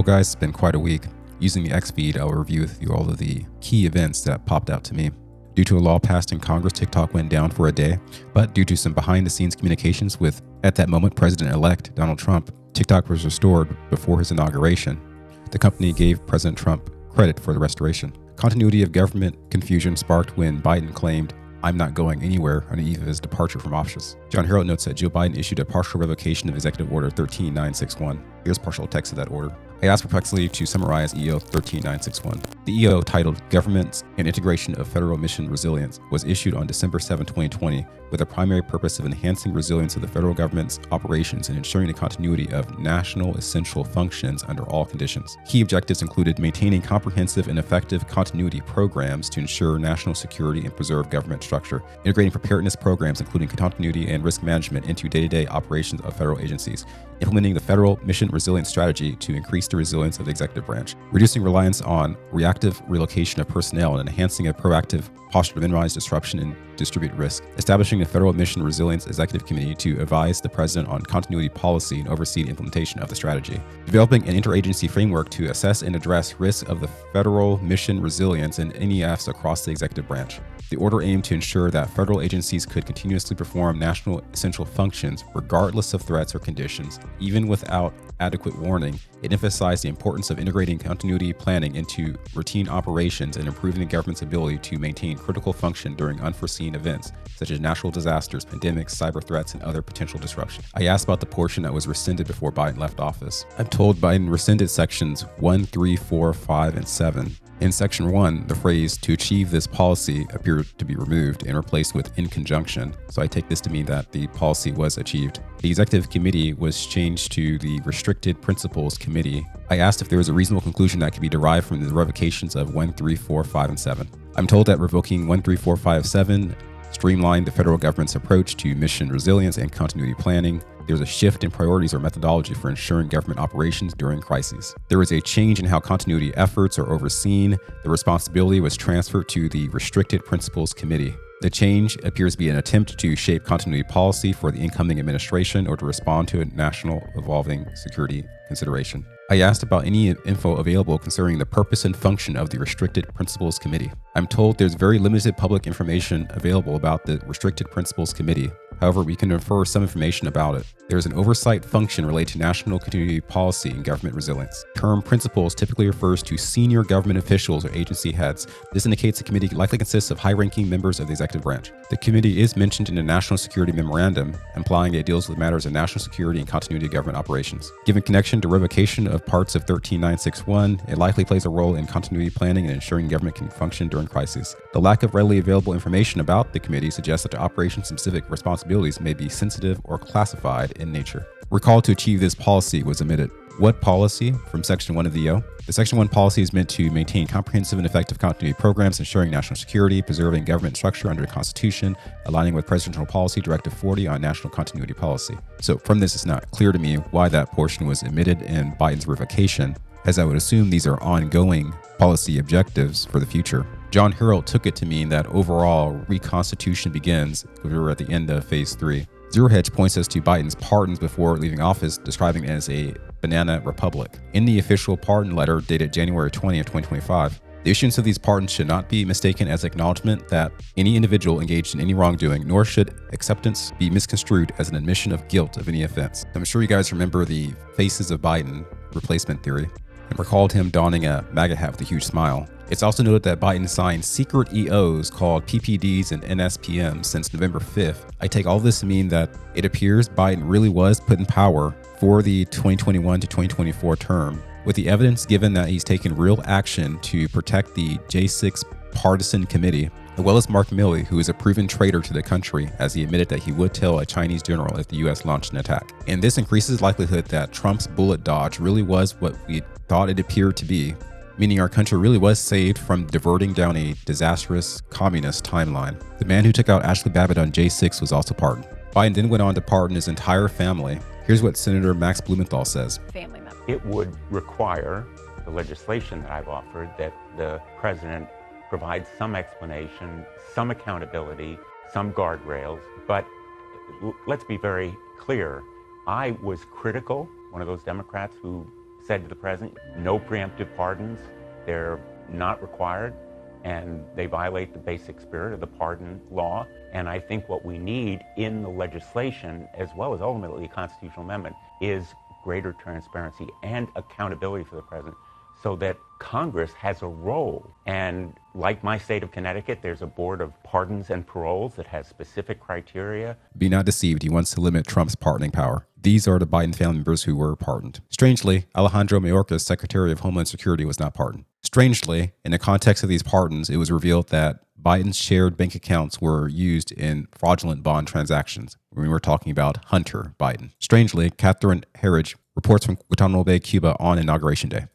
Well guys, it's been quite a week. Using the X feed, I'll review with you all of the key events that popped out to me. Due to a law passed in Congress, TikTok went down for a day, but due to some behind-the-scenes communications with, at that moment, President-elect Donald Trump, TikTok was restored before his inauguration. The company gave President Trump credit for the restoration. Continuity of government confusion sparked when Biden claimed, "I'm not going anywhere," on the eve of his departure from office. John Harrell notes that Joe Biden issued a partial revocation of Executive Order 13961. Here's partial text of that order. I asked perplexingly to summarize EO 13961. The EO, titled Governments and Integration of Federal Mission Resilience, was issued on December 7, 2020, with the primary purpose of enhancing resilience of the federal government's operations and ensuring the continuity of national essential functions under all conditions. Key objectives included maintaining comprehensive and effective continuity programs to ensure national security and preserve government structure, integrating preparedness programs including continuity and risk management into day-to-day operations of federal agencies, implementing the Federal Mission Resilience Strategy to increase the resilience of the executive branch, reducing reliance on reactive relocation of personnel and enhancing a proactive posture to minimize disruption and distribute risk, establishing the Federal Mission Resilience Executive Committee to advise the President on continuity policy and oversee the implementation of the strategy, developing an interagency framework to assess and address risks of the federal mission resilience and NEFs across the executive branch. The order aimed to ensure that federal agencies could continuously perform national essential functions regardless of threats or conditions, even without adequate warning. It emphasized the importance of integrating continuity planning into routine operations and improving the government's ability to maintain critical function during unforeseen events, such as natural disasters, pandemics, cyber threats, and other potential disruption. I asked about the portion that was rescinded before Biden left office. I'm told Biden rescinded sections 1, 3, 4, 5, and 7. In Section 1, the phrase "to achieve this policy" appeared to be removed and replaced with "in conjunction," so I take this to mean that the policy was achieved. The Executive Committee was changed to the Restricted Principles Committee. I asked if there was a reasonable conclusion that could be derived from the revocations of 1, 3, 4, 5, and 7. I'm told that revoking 1, 3, 4, 5, 7 streamlined the federal government's approach to mission resilience and continuity planning. There's a shift in priorities or methodology for ensuring government operations during crises. There was a change in how continuity efforts are overseen. The responsibility was transferred to the Restricted Principles Committee. The change appears to be an attempt to shape continuity policy for the incoming administration or to respond to a national evolving security consideration. I asked about any info available concerning the purpose and function of the Restricted Principles Committee. I'm told there's very limited public information available about the Restricted Principles Committee. However, we can infer some information about it. There is an oversight function related to national continuity policy and government resilience. The term principals typically refers to senior government officials or agency heads. This indicates the committee likely consists of high-ranking members of the executive branch. The committee is mentioned in the National Security Memorandum, implying it deals with matters of national security and continuity of government operations. Given connection to revocation of parts of 13961, it likely plays a role in continuity planning and ensuring government can function during crises. The lack of readily available information about the committee suggests that the operations-specific responsibilities may be sensitive or classified in nature. Recall to achieve this policy was omitted. What policy? From Section 1 of the EO. The Section 1 policy is meant to maintain comprehensive and effective continuity programs, ensuring national security, preserving government structure under the Constitution, aligning with Presidential Policy Directive 40 on national continuity policy. So from this, it's not clear to me why that portion was omitted in Biden's revocation, as I would assume these are ongoing policy objectives for the future. John Harrell took it to mean that overall reconstitution begins when we're at the end of Phase 3. Zero Hedge points us to Biden's pardons before leaving office, describing it as a banana republic. In the official pardon letter dated January 20th, 2025, the issuance of these pardons should not be mistaken as acknowledgement that any individual engaged in any wrongdoing, nor should acceptance be misconstrued as an admission of guilt of any offense. I'm sure you guys remember the Faces of Biden replacement theory and recalled him donning a MAGA hat with a huge smile. It's also noted that Biden signed secret EOs called PPDs and NSPMs since November 5th. I take all this to mean that it appears Biden really was put in power for the 2021 to 2024 term, with the evidence given that he's taken real action to protect the J6 partisan committee, as well as Mark Milley, who is a proven traitor to the country, as he admitted that he would tell a Chinese general if the U.S. launched an attack. And this increases the likelihood that Trump's bullet dodge really was what we thought it appeared to be, meaning our country really was saved from diverting down a disastrous communist timeline. The man who took out Ashley Babbitt on J6 was also pardoned. Biden then went on to pardon his entire family. Here's what Senator Max Blumenthal says. Family member. It would require the legislation that I've offered that the president provide some explanation, some accountability, some guardrails. But let's be very clear. I was critical, one of those Democrats who said to the president, no preemptive pardons. They're not required, and they violate the basic spirit of the pardon law. And I think what we need in the legislation, as well as ultimately a constitutional amendment, is greater transparency and accountability for the president, so that Congress has a role. And like my state of Connecticut, there's a board of pardons and paroles that has specific criteria. Be not deceived, he wants to limit Trump's pardoning power. These are the Biden family members who were pardoned. Strangely, Alejandro Mayorkas, Secretary of Homeland Security, was not pardoned. Strangely, in the context of these pardons, it was revealed that Biden's shared bank accounts were used in fraudulent bond transactions. We were talking about Hunter Biden. Strangely, Catherine Herridge reports from Guantanamo Bay, Cuba on Inauguration Day.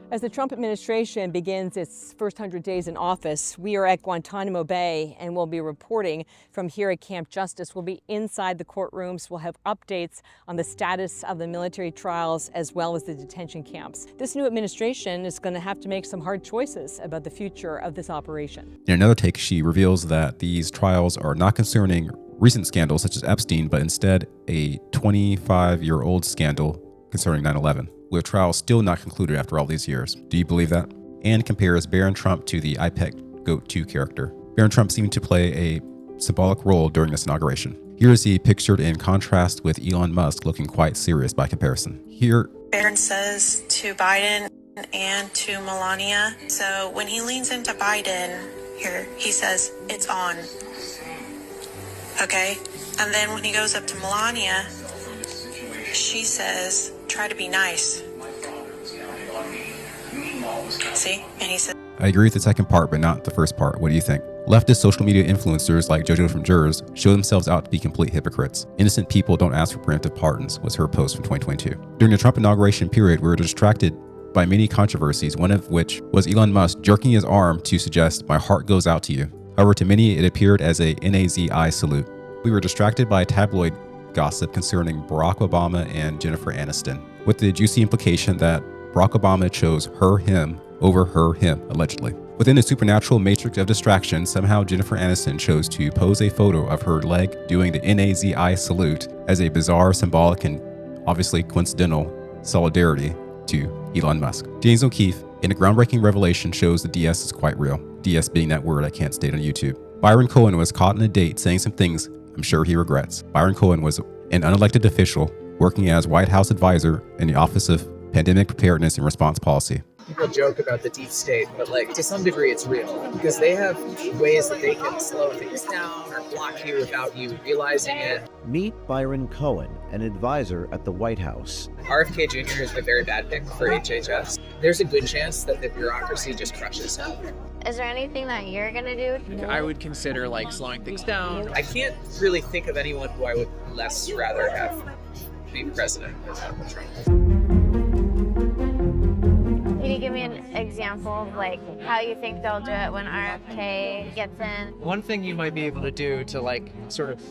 As the Trump administration begins its first 100 days in office, we are at Guantanamo Bay and we'll be reporting from here at Camp Justice. We'll be inside the courtrooms. We'll have updates on the status of the military trials as well as the detention camps. This new administration is going to have to make some hard choices about the future of this operation. In another take, she reveals that these trials are not concerning recent scandals such as Epstein, but instead a 25-year-old scandal concerning 9/11. With trials still not concluded after all these years. Do you believe that? And compares Barron Trump to the IPEC GOAT 2 character. Barron Trump seemed to play a symbolic role during this inauguration. Here is he pictured in contrast with Elon Musk, looking quite serious by comparison. Here, Barron says to Biden and to Melania, so when he leans into Biden here, he says, it's on. Okay? And then when he goes up to Melania, she says, try to be nice. See? And he said, I agree with the second part, but not the first part. What do you think? Leftist social media influencers like JoJo from Jurors show themselves out to be complete hypocrites. Innocent people don't ask for preemptive pardons, was her post from 2022. During the Trump inauguration period, we were distracted by many controversies, one of which was Elon Musk jerking his arm to suggest, my heart goes out to you. However, to many, it appeared as a NAZI salute. We were distracted by tabloid gossip concerning Barack Obama and Jennifer Aniston, with the juicy implication that Barack Obama chose him over him, allegedly. Within the supernatural matrix of distraction, somehow Jennifer Aniston chose to pose a photo of her leg doing the NAZI salute as a bizarre, symbolic, and obviously coincidental solidarity to Elon Musk. James O'Keefe, in a groundbreaking revelation, shows the DS is quite real. DS being that word I can't state on YouTube. Byron Cohen was caught on a date saying some things I'm sure he regrets. Byron Cohen was an unelected official working as White House advisor in the Office of Pandemic Preparedness and Response Policy. People joke about the deep state, but to some degree it's real because they have ways that they can slow things down or block you without you realizing it. Meet Byron Cohen, an advisor at the White House. RFK Jr. is a very bad pick for HHS. There's a good chance that the bureaucracy just crushes him. Is there anything that you're gonna do? I would consider slowing things down. I can't really think of anyone who I would less rather have be president than Trump. Can you give me an example of how you think they'll do it when RFK gets in? One thing you might be able to do to sort of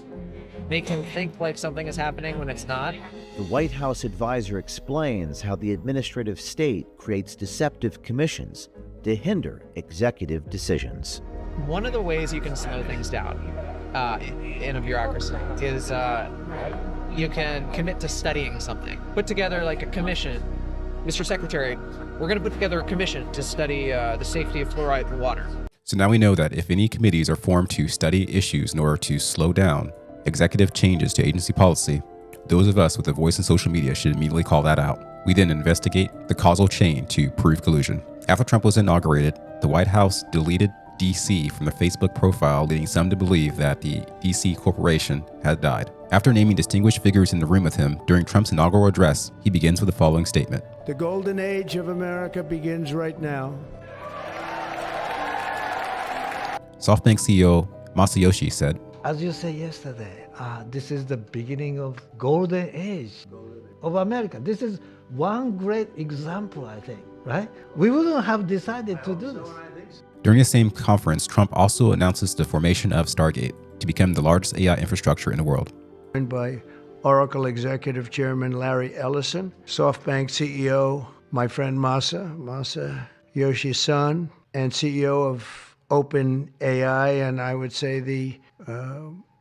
make him think something is happening when it's not. The White House advisor explains how the administrative state creates deceptive commissions to hinder executive decisions. One of the ways you can slow things down in a bureaucracy is you can commit to studying something. Put together a commission. Mr. Secretary, we're going to put together a commission to study the safety of fluoride in water. So now we know that if any committees are formed to study issues in order to slow down executive changes to agency policy, those of us with a voice in social media should immediately call that out. We then investigate the causal chain to prove collusion. After Trump was inaugurated, the White House deleted DC from the Facebook profile, leading some to believe that the DC corporation had died. After naming distinguished figures in the room with him during Trump's inaugural address, he begins with the following statement. The golden age of America begins right now. SoftBank CEO Masayoshi said, as you said yesterday, this is the beginning of golden age of America. This is one great example, I think, right? We wouldn't have decided to do this. During the same conference, Trump also announces the formation of Stargate to become the largest AI infrastructure in the world. By Oracle Executive Chairman Larry Ellison, SoftBank CEO, my friend Masayoshi Son, and CEO of OpenAI, and I would say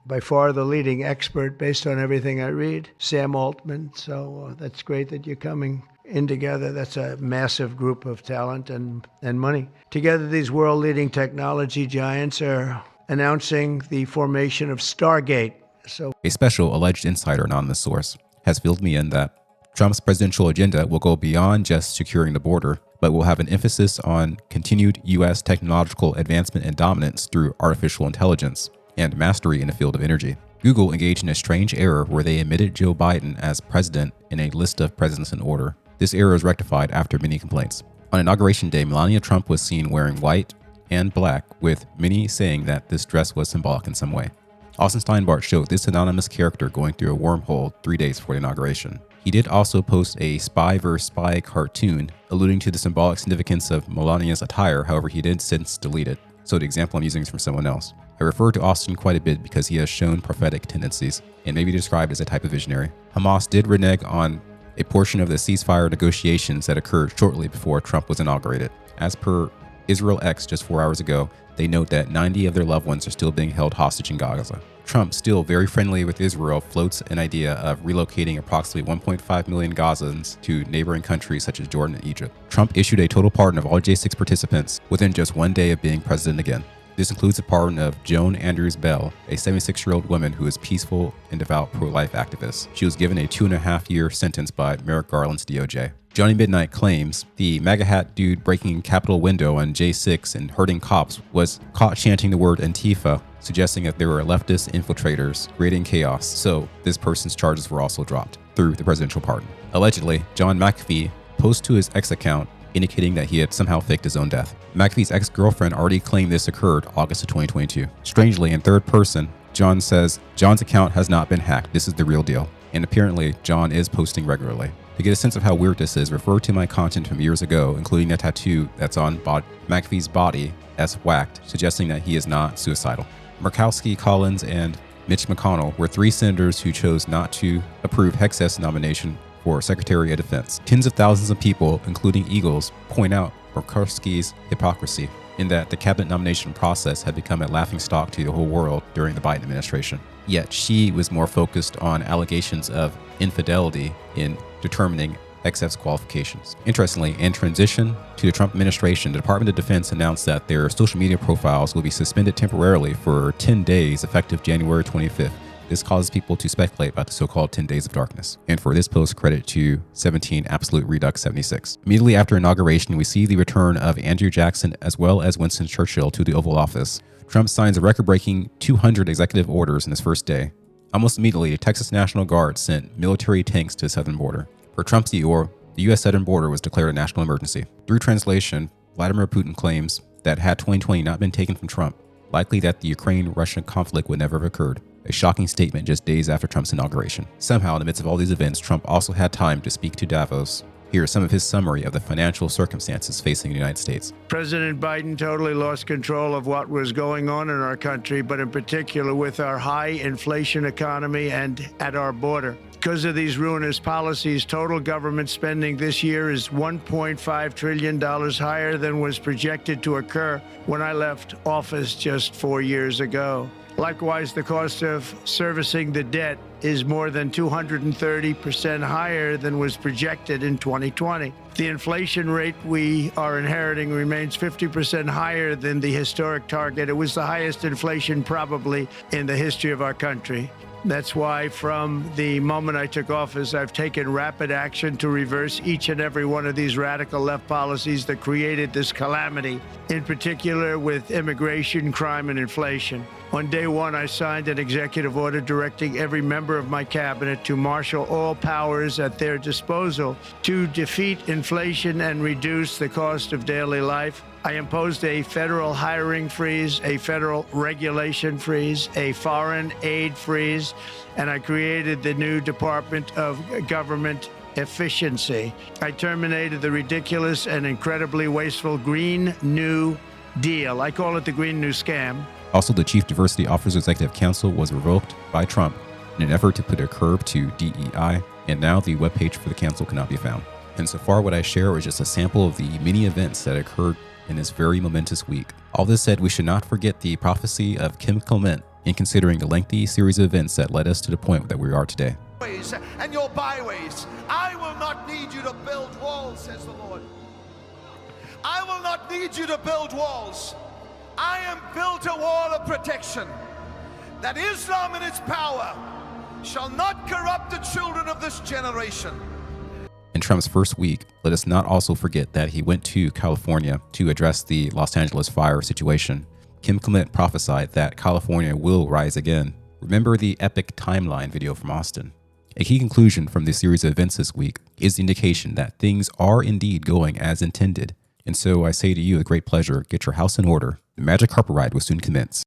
by far the leading expert based on everything I read, Sam Altman. So that's great that you're coming in together. That's a massive group of talent and money. Together, these world-leading technology giants are announcing the formation of Stargate. A special alleged insider anonymous source has filled me in that Trump's presidential agenda will go beyond just securing the border, but will have an emphasis on continued U.S. technological advancement and dominance through artificial intelligence and mastery in the field of energy. Google engaged in a strange error where they admitted Joe Biden as president in a list of presidents in order. This error was rectified after many complaints. On Inauguration Day, Melania Trump was seen wearing white and black, with many saying that this dress was symbolic in some way. Austin Steinbart showed this anonymous character going through a wormhole 3 days before the inauguration. He did also post a spy vs. spy cartoon alluding to the symbolic significance of Melania's attire, however he did since delete it, so the example I'm using is from someone else. I refer to Austin quite a bit because he has shown prophetic tendencies and may be described as a type of visionary. Hamas did renege on a portion of the ceasefire negotiations that occurred shortly before Trump was inaugurated. As per Israel X just 4 hours ago, they note that 90 of their loved ones are still being held hostage in Gaza. Trump, still very friendly with Israel, floats an idea of relocating approximately 1.5 million Gazans to neighboring countries such as Jordan and Egypt. Trump issued a total pardon of all J6 participants within just 1 day of being president again. This includes the pardon of Joan Andrews Bell, a 76-year-old woman who is peaceful and devout pro-life activist. She was given a 2.5-year sentence by Merrick Garland's DOJ. Johnny Midnight claims the MAGA hat dude breaking Capitol window on J6 and hurting cops was caught chanting the word Antifa, suggesting that there were leftist infiltrators creating chaos, so this person's charges were also dropped through the presidential pardon. Allegedly, John McAfee posted to his X account indicating that he had somehow faked his own death. McAfee's ex-girlfriend already claimed this occurred August of 2022. Strangely, in third person, John says, John's account has not been hacked, this is the real deal. And apparently, John is posting regularly. To get a sense of how weird this is, refer to my content from years ago, including a tattoo that's on McAfee's body as whacked, suggesting that he is not suicidal. Murkowski, Collins, and Mitch McConnell were 3 senators who chose not to approve Hex's nomination for Secretary of Defense. Tens of thousands of people, including Eagles, point out Murkowski's hypocrisy in that the cabinet nomination process had become a laughingstock to the whole world during the Biden administration. Yet she was more focused on allegations of infidelity in determining XF's qualifications. Interestingly, in transition to the Trump administration, the Department of Defense announced that their social media profiles will be suspended temporarily for 10 days effective January 25th. This causes people to speculate about the so-called 10 days of darkness. And for this post, credit to 17 Absolute Redux 76. Immediately after inauguration, we see the return of Andrew Jackson as well as Winston Churchill to the Oval Office. Trump signs a record-breaking 200 executive orders in his first day. Almost immediately, the Texas National Guard sent military tanks to the southern border. For Trump's Eeyore, the U.S. southern border was declared a national emergency. Through translation, Vladimir Putin claims that had 2020 not been taken from Trump, likely that the Ukraine-Russia conflict would never have occurred. A shocking statement just days after Trump's inauguration. Somehow, in the midst of all these events, Trump also had time to speak to Davos. Here is some of his summary of the financial circumstances facing the United States. President Biden totally lost control of what was going on in our country, but in particular with our high inflation economy and at our border. Because of these ruinous policies, total government spending this year is $1.5 trillion higher than was projected to occur when I left office just 4 years ago. Likewise, the cost of servicing the debt is more than 230% higher than was projected in 2020. The inflation rate we are inheriting remains 50% higher than the historic target. It was the highest inflation probably in the history of our country. That's why from the moment I took office, I've taken rapid action to reverse each and every one of these radical left policies that created this calamity, in particular with immigration, crime, and inflation. On day one, I signed an executive order directing every member of my cabinet to marshal all powers at their disposal to defeat inflation and reduce the cost of daily life. I imposed a federal hiring freeze, a federal regulation freeze, a foreign aid freeze, and I created the new Department of Government Efficiency. I terminated the ridiculous and incredibly wasteful Green New Deal. I call it the Green New Scam. Also, the Chief Diversity Officer Executive Council was revoked by Trump in an effort to put a curb to DEI, and now the webpage for the council cannot be found. And so far, what I share is just a sample of the many events that occurred in this very momentous week. All this said, we should not forget the prophecy of Kim Clement in considering the lengthy series of events that led us to the point that we are today. And your byways, I will not need you to build walls, says the Lord. I will not need you to build walls. I am built a wall of protection, that Islam in its power shall not corrupt the children of this generation. In Trump's first week, let us not also forget that he went to California to address the Los Angeles fire situation. Clement prophesied that California will rise again. Remember the epic timeline video from Austin. A key conclusion from this series of events this week is the indication that things are indeed going as intended. And so I say to you with great pleasure, get your house in order. The magic carpet ride will soon commence.